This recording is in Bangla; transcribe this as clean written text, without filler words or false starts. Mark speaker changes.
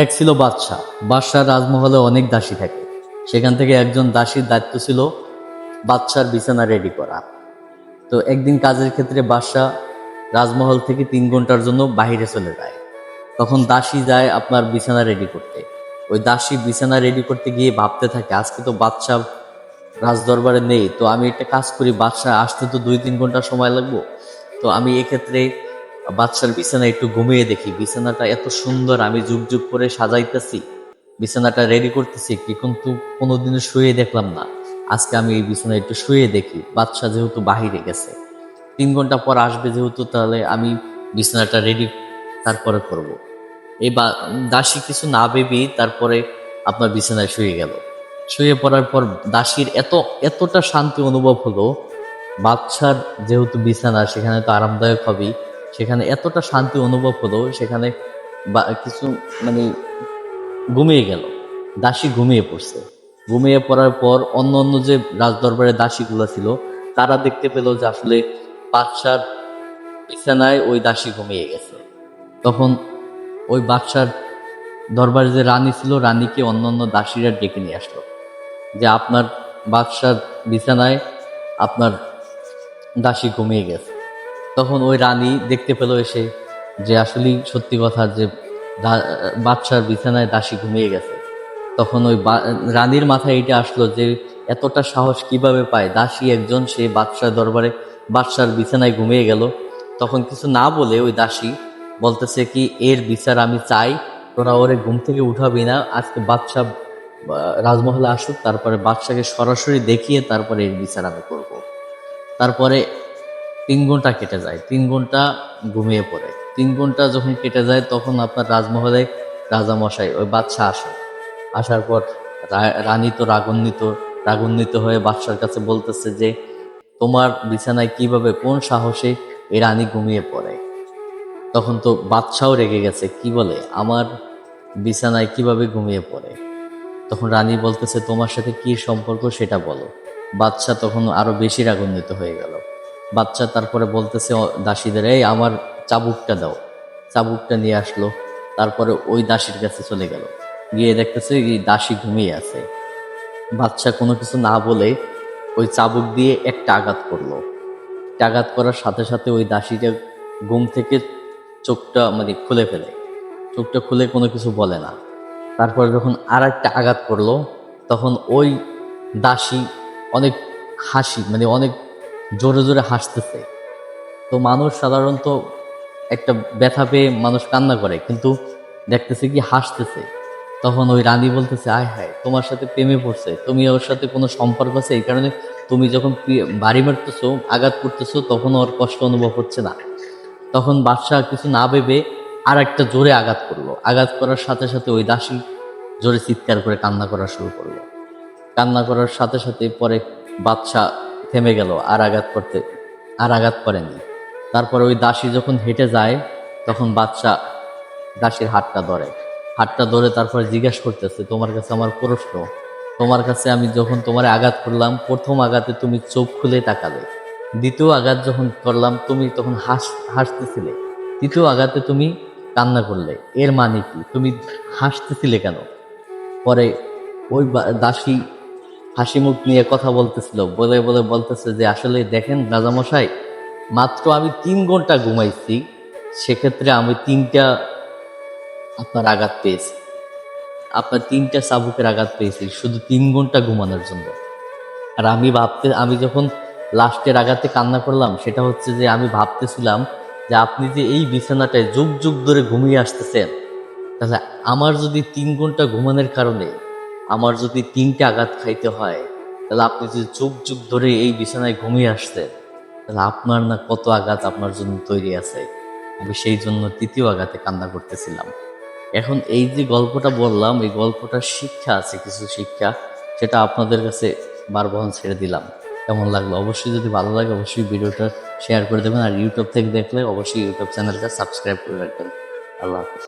Speaker 1: এক ছিল বাদশাহ। বাদশাহ রাজমহলে অনেক দাসী থাকে। সেখান থেকে একজন দাসীর দায়িত্ব ছিল বাদশার বিছানা রেডি করা। তো একদিন কাজের ক্ষেত্রে বাদশাহ রাজমহল থেকে 3 ঘন্টার জন্য বাহিরে চলে যায়। তখন দাসী যায় আপনার বিছানা রেডি করতে। ওই দাসী বিছানা রেডি করতে গিয়ে ভাবতে থাকে, আজকে তো বাদশাহ রাজদরবারে নেই, তো আমি একটা কাজ করি, বাদশাহ আসতে তো 2-3 ঘন্টা সময় লাগবো। তো আমি এক্ষেত্রে বাদশার বিছানা একটু ঘুমিয়ে দেখি, বিছানাটা এত সুন্দর, আমি যুগ যুগ করে সাজাইতেছি, বিছানাটা রেডি করতেছি, কিন্তু কোনোদিনও শুয়ে দেখলাম না। আজকে আমি এই বিছানা একটু শুয়ে দেখি, বাদশাহ যেহেতু বাহিরে গেছে, 3 ঘন্টা পর আসবে যেহেতু, তাহলে আমি বিছানাটা রেডি তারপরে করব। এই দাসী কিছু না ভেবেই তারপরে আপনার বিছানায় শুয়ে গেল। শুয়ে পড়ার পর দাসীর এতটা শান্তি অনুভব হলো, বাদশার যেহেতু বিছানা সেখানে তো আরামদায়ক হবেই, সেখানে এতটা শান্তি অনুভব হলো, সেখানে কিছু মানে ঘুমিয়ে গেল। দাসী ঘুমিয়ে পড়ছে। ঘুমিয়ে পড়ার পর অন্য অন্য যে রাজদরবারের দাসীগুলো ছিল, তারা দেখতে পেল যে আসলে বাদশার বিছানায় ওই দাসী ঘুমিয়ে গেছে। তখন ওই বাদশার দরবারে যে রানী ছিল, রানীকে অন্য অন্য দাসীরা ডেকে নিয়ে আসলো যে আপনার বাদশার বিছানায় আপনার দাসী ঘুমিয়ে গেছে। তখন ওই রানী দেখতে পেল এসে যে আসলেই সত্যি কথা, যে বাদশার বিছানায় দাসী ঘুমিয়ে গেছে। তখন ওই রানীর মাথায় এটা আসলো যে এতটা সাহস কিভাবে পায় দাসী একজন, সে বাদশার দরবারে বাদশার বিছানায় ঘুমিয়ে গেল। তখন কিছু না বলে ওই দাসী বলতেছে কি, এর বিচার আমি চাই, তোরা ওরে ঘুম থেকে উঠাবি না, আজকে বাদশাহ রাজমহলে আসুক, তারপরে বাদশাকে সরাসরি দেখিয়ে তারপরে এর বিচার আমি করব। তারপরে 3 ঘন্টা কেটে যায়, 3 ঘন্টা ঘুমিয়ে পড়ে। 3 ঘন্টা যখন কেটে যায়, তখন আপনার রাজমহলে রাজামশাই ওই বাদশাহ আসে। আসার পর রানী তো রাগান্বিত হয়ে বাদশার কাছে বলতেছে যে তোমার বিছানায় কিভাবে, কোন সাহসে এই রানী ঘুমিয়ে পড়ে। তখন তো বাদশাও রেগে গেছে, কি বলে আমার বিছানায় কিভাবে ঘুমিয়ে পড়ে। তখন রানী বলতেছে তোমার সাথে কি সম্পর্ক সেটা বলো। বাদশাহ তখন আরো বেশি রাগান্বিত হয়ে গেল। বাদশাহ তারপরে বলতেছে দাসীদের, এই আমার চাবুকটা দাও। চাবুকটা নিয়ে আসলো। তারপরে ওই দাসীর কাছে চলে গেল, গিয়ে দেখতেছে এই দাসী ঘুমিয়ে আছে। বাদশাহ কোনো কিছু না বলে ওই চাবুক দিয়ে একটা আঘাত করলো। একটা আঘাত করার সাথে সাথে ওই দাসীটা ঘুম থেকে চোখটা খুলে ফেলে। চোখটা খুলে কোনো কিছু বলে না। তারপর যখন আর একটা আঘাত করলো, তখন ওই দাসী অনেক অনেক জোরে জোরে হাসতেছে। তো মানুষ সাধারণত একটা ব্যথা পেয়ে মানুষ কান্না করে, কিন্তু দেখতেছে কি হাসতেছে। তখন ওই রানী বলতেছে, আয় হায়, তোমার সাথে প্রেমে পড়ছে, তুমি ওর সাথে কোনো সম্পর্ক আছে, এই কারণে তুমি যখন বাড়ি মারতেছো, আঘাত করতেছো, তখন ওর কষ্ট অনুভব হচ্ছে না। তখন বাদশাহ কিছু না ভেবে আর একটা জোরে আঘাত করলো। আঘাত করার সাথে সাথে ওই দাসী জোরে চিৎকার করে কান্না করা শুরু করলো। কান্না করার সাথে সাথে পরে বাদশাহ থেমে গেল, আর আঘাত করেনি। তারপর ওই দাসী যখন হেঁটে যায়, তখন বাদশাহ দাসীর হাতটা ধরে তারপরে জিজ্ঞাসা করতেছে, তোমার কাছে আমার প্রশ্ন, তোমার কাছে আমি যখন তোমার আঘাত করলাম, প্রথম আঘাতে তুমি চোখ খুলে তাকালে, দ্বিতীয় আঘাত যখন করলাম তুমি তখন হাসতেছিলে, তৃতীয় আঘাতে তুমি কান্না করলে, এর মানে কি, তুমি হাসতেছিলে কেন? পরে ওই দাসী হাসি মুখ নিয়ে কথা বলতেছিল, বলে বলে বলতেছে যে আসলে দেখেন রাজামশাই, মাত্র আমি 3 ঘন্টা ঘুমাইছি, সেক্ষেত্রে আমি 3টা আপনার আঘাত পেয়েছি, আপনার 3টা চাবুকের আঘাত পেয়েছি শুধু 3 ঘন্টা ঘুমানোর জন্য। আর আমি যখন লাস্টের আঘাতে কান্না করলাম, সেটা হচ্ছে যে আমি ভাবতেছিলাম যে আপনি যে এই বিছানাটায় যুগ যুগ ধরে ঘুমিয়ে আসতেছেন, তাহলে আমার যদি 3 ঘন্টা ঘুমানোর কারণে আমার যদি 3টে আঘাত খাইতে হয়, তাহলে আপনি যদি যুগ যুগ ধরে এই বিছানায় ঘুমিয়ে আসতেন, তাহলে আপনার না কত আঘাত আপনার জন্য তৈরি আছে। আমি সেই জন্য 3য় আঘাতে কান্না করতেছিলাম। এখন এই যে গল্পটা বললাম, এই গল্পটার শিক্ষা আছে, কিছু শিক্ষা, সেটা আপনাদের কাছে বারবহন ছেড়ে দিলাম। কেমন লাগলো? অবশ্যই যদি ভালো লাগে অবশ্যই ভিডিওটা শেয়ার করে দেবেন, আর ইউটিউব থেকে দেখলে অবশ্যই ইউটিউব চ্যানেলটা সাবস্ক্রাইব করে রাখবেন। আল্লাহ হাফেজ।